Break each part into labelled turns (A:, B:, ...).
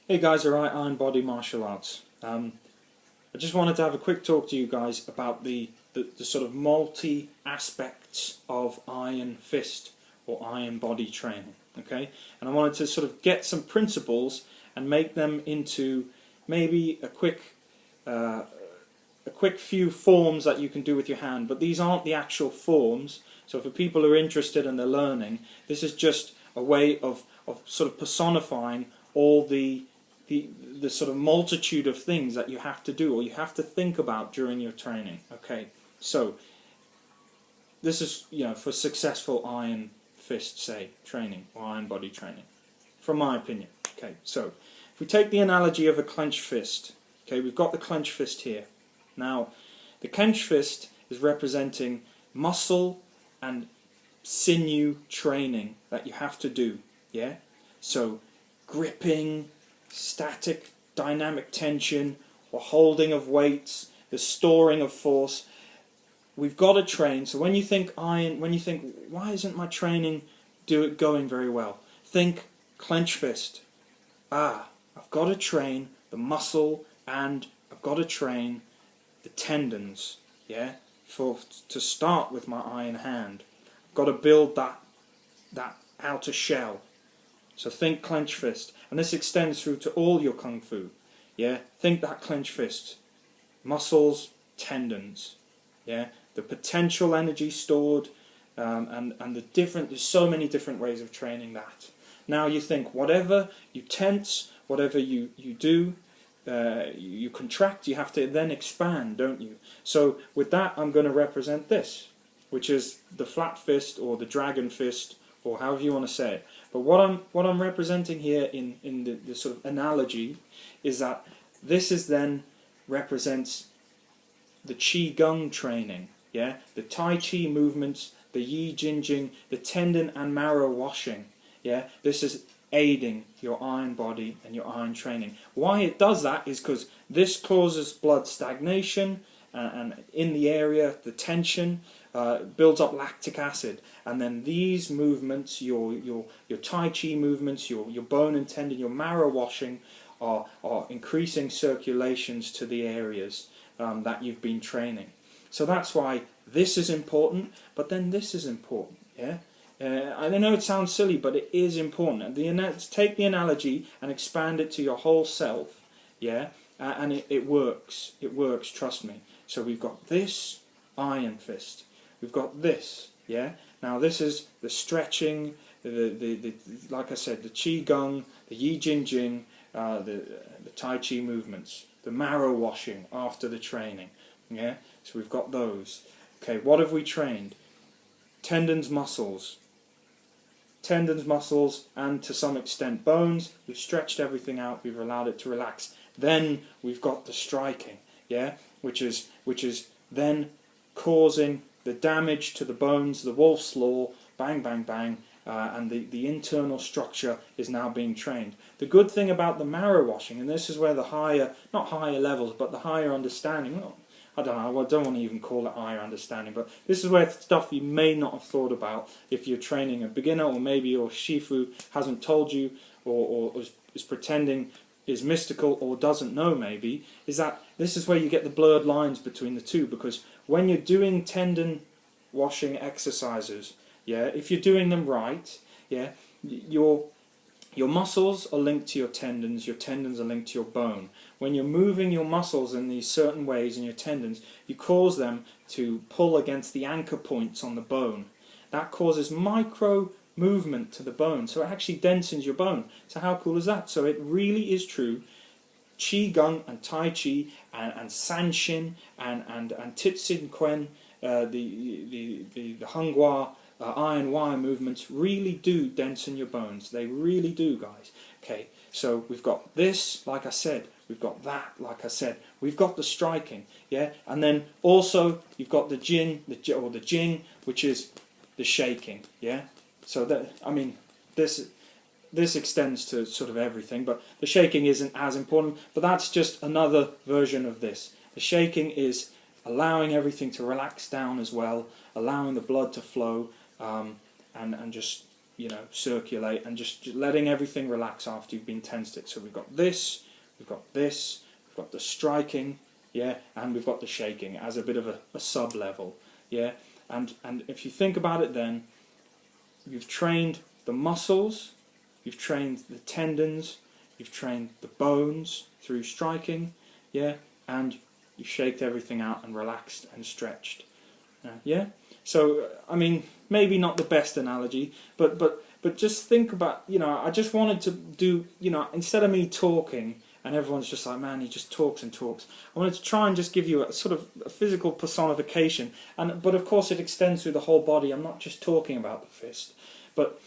A: Hey guys, alright, Iron Body Martial Arts. I just wanted to have a quick talk to you guys about the sort of multi aspects of Iron Fist or Iron Body training. Okay, and I wanted to sort of get some principles and make them into maybe a quick few forms that you can do with your hand. But these aren't the actual forms. So for people who are interested and they're learning, this is just a way of sort of personifying all the sort of multitude of things that you have to do or you have to think about during your training. Okay, so this is, for successful Iron Fist, say, training or Iron Body training, from my opinion. Okay, so if we take the analogy of a clenched fist, okay, we've got the clenched fist here. Now, the clenched fist is representing muscle and sinew training that you have to do. Yeah, so gripping, static dynamic tension, or holding of weights, the storing of force. We've got to train. So when you think iron, when you think, why isn't my training going very well? Think clench fist. I've got to train the muscle and I've got to train the tendons. Yeah, to start with my iron hand, I've got to build that outer shell. So think clench fist, and this extends through to all your kung fu. Yeah, think that clench fist, muscles, tendons. Yeah, the potential energy stored, and the different. There's so many different ways of training that. Now you think whatever you tense, whatever you do, you contract. You have to then expand, don't you? So with that, I'm going to represent this, which is the flat fist or the dragon fist, or however you want to say it. But what I'm representing here in the sort of analogy is that this is then represents the Qi-Gong training, yeah, the Tai Chi movements, the Yi Jin Jing, the tendon and marrow washing, yeah. This is aiding your iron body and your iron training. Why it does that is because this causes blood stagnation and in the area, the tension builds up lactic acid, and then these movements, your Tai Chi movements, your bone and tendon, your marrow washing, are increasing circulations to the areas that you've been training. So that's why this is important, but then this is important. Yeah, I know it sounds silly, but it is important. Take the analogy and expand it to your whole self. Yeah, and it works. It works. Trust me. So we've got this Iron Fist. We've got this, yeah. Now this is the stretching, the like I said, the Qi-Gong, the Yi Jin Jing, the Tai Chi movements, the marrow washing after the training, yeah. So we've got those. Okay, what have we trained? Tendons, muscles, and to some extent bones. We've stretched everything out. We've allowed it to relax. Then we've got the striking, yeah, which is then causing the damage to the bones, the Wolf's Law, bang, bang, bang, and the internal structure is now being trained. The good thing about the marrow washing, and this is where the not higher levels, but the higher understanding, well, I don't know, I don't want to even call it higher understanding, but this is where stuff you may not have thought about if you're training a beginner, or maybe your Shifu hasn't told you, or is pretending is mystical or doesn't know maybe, is that this is where you get the blurred lines between the two, because when you're doing tendon washing exercises, yeah, if you're doing them right, yeah, your muscles are linked to your tendons are linked to your bone. When you're moving your muscles in these certain ways in your tendons, you cause them to pull against the anchor points on the bone. That causes micro movement to the bone, so it actually densens your bone. So how cool is that? So it really is true. Qi-Gong and Tai Chi and Sanshin and Titsin Quen, the Hungwa iron wire movements really do densen your bones. They really do, guys. Okay, so we've got this, like I said. We've got that, like I said. We've got the striking, yeah, and then also you've got the Jin, the Jing, which is the shaking, yeah. So that, I mean, this extends to sort of everything, but the shaking isn't as important. But that's just another version of this. The shaking is allowing everything to relax down as well, allowing the blood to flow, and just circulate, and just letting everything relax after you've been tensed it. So we've got this, we've got this, we've got the striking, yeah, and we've got the shaking as a bit of a sub-level, yeah. And if you think about it, then you've trained the muscles, you've trained the tendons, you've trained the bones through striking, yeah, and you shaked everything out and relaxed and stretched, yeah. So I mean, maybe not the best analogy, but just think about, I just wanted to do, instead of me talking and everyone's just like, man, he just talks and talks, I wanted to try and just give you a sort of a physical personification, but of course it extends through the whole body. I'm not just talking about the fist, but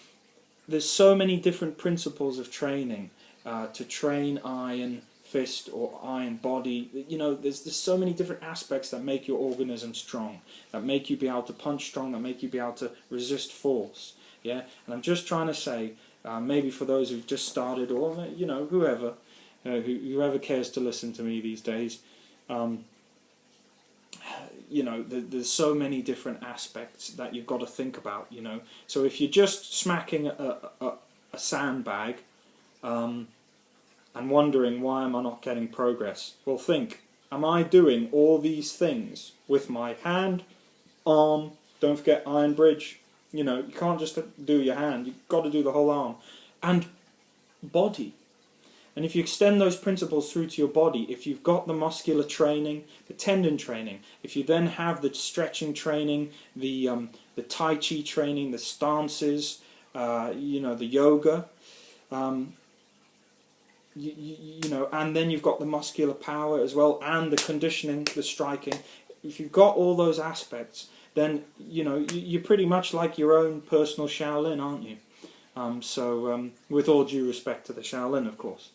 A: there's so many different principles of training to train iron fist or iron body. There's so many different aspects that make your organism strong, that make you be able to punch strong, that make you be able to resist force. Yeah, and I'm just trying to say, maybe for those who've just started, or whoever cares to listen to me these days, there's so many different aspects that you've got to think about. So if you're just smacking a sandbag, and wondering, why am I not getting progress? Well, think, am I doing all these things with my hand, arm, don't forget iron bridge, you can't just do your hand, you've got to do the whole arm, and body. And if you extend those principles through to your body, if you've got the muscular training, the tendon training, if you then have the stretching training, the Tai Chi training, the stances, the yoga, and then you've got the muscular power as well, and the conditioning, the striking. If you've got all those aspects, then you're pretty much like your own personal Shaolin, aren't you? With all due respect to the Shaolin, of course.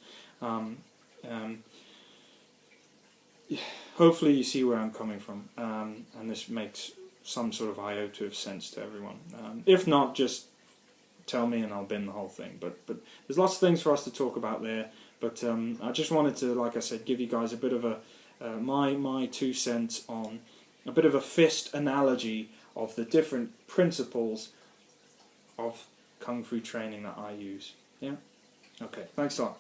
A: Hopefully you see where I'm coming from, and this makes some sort of iota of sense to everyone. If not, just tell me and I'll bin the whole thing. But there's lots of things for us to talk about there. But I just wanted to, like I said, give you guys a bit of my 2 cents on a bit of a fist analogy of the different principles of Kung Fu training that I use. Yeah? Okay, thanks a lot.